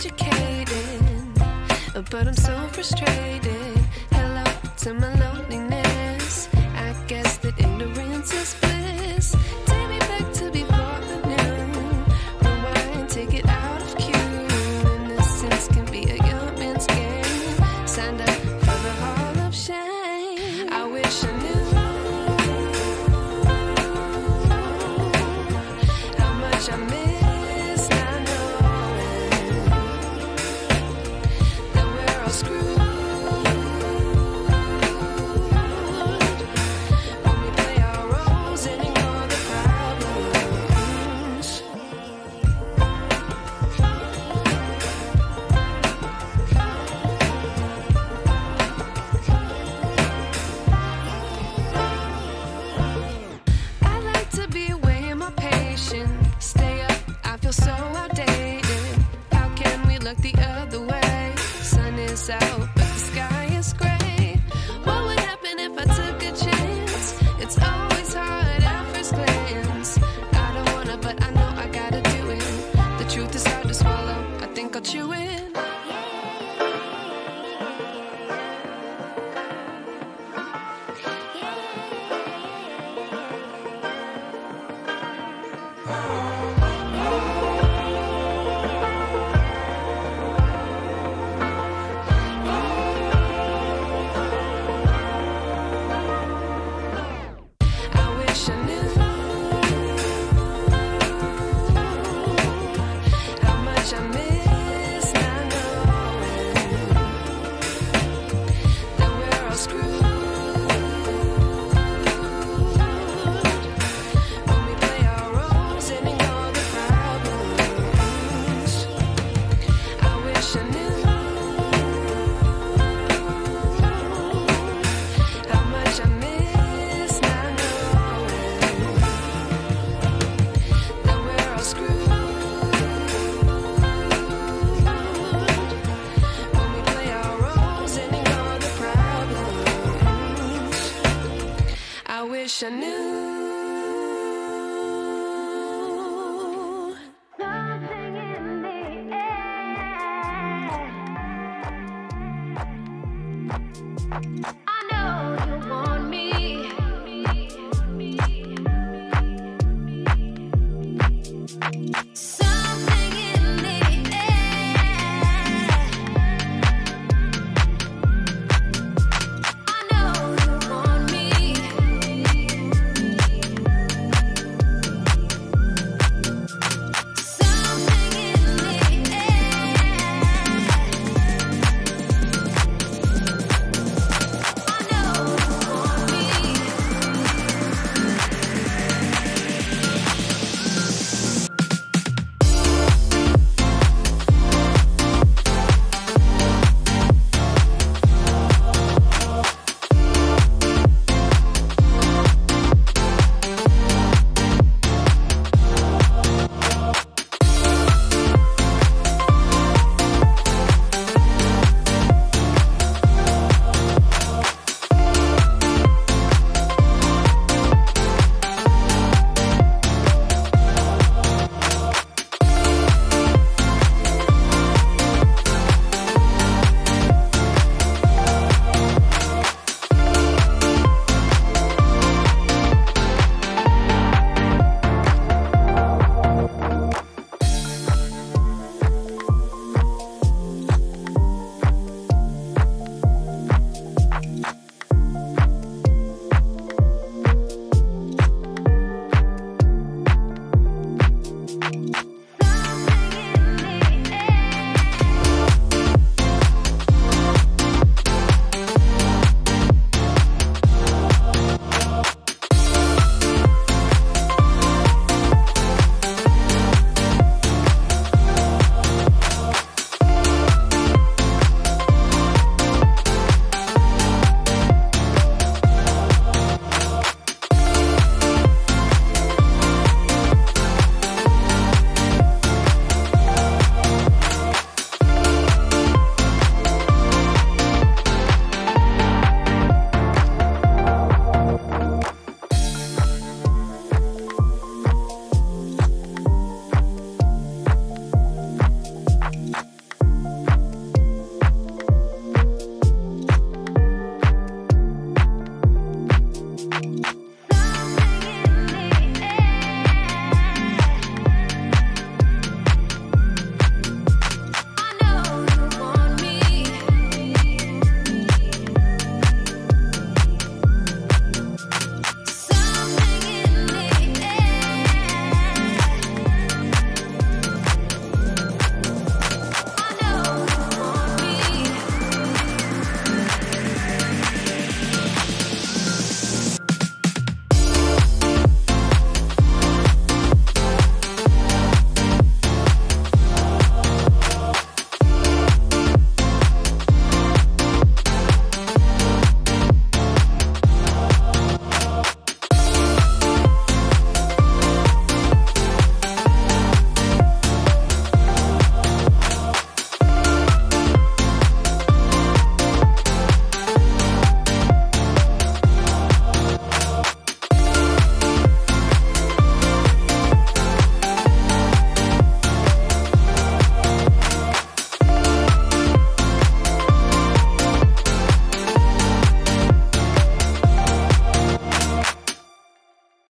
educated, but I'm so frustrated. Hello to my loneliness. I guess that ignorance is bliss. Take me back to before I knew. Rewind, take it out of cue. Innocence can be a young man's game. Signed up for the hall of shame. I wish I knew how much I miss not knowing that we're all screwed when we play our roles and ignore the problems. I like to be away in my patience. Stay up, I feel so outdated. How can we look the other way? Sun is out, but the sky is gray. What would happen if I took a chance? It's always hard at first glance. I don't wanna, but I know I gotta do it. The truth is hard to swallow. I think I'll chew it. I wish I knew how much I miss not knowing that we're all screwed when we play our roles and ignore the problems. I wish I knew how much I miss not knowing that we're all screwed when we play our roles and ignore the problems. I wish I knew. Something in the air. I know you want me.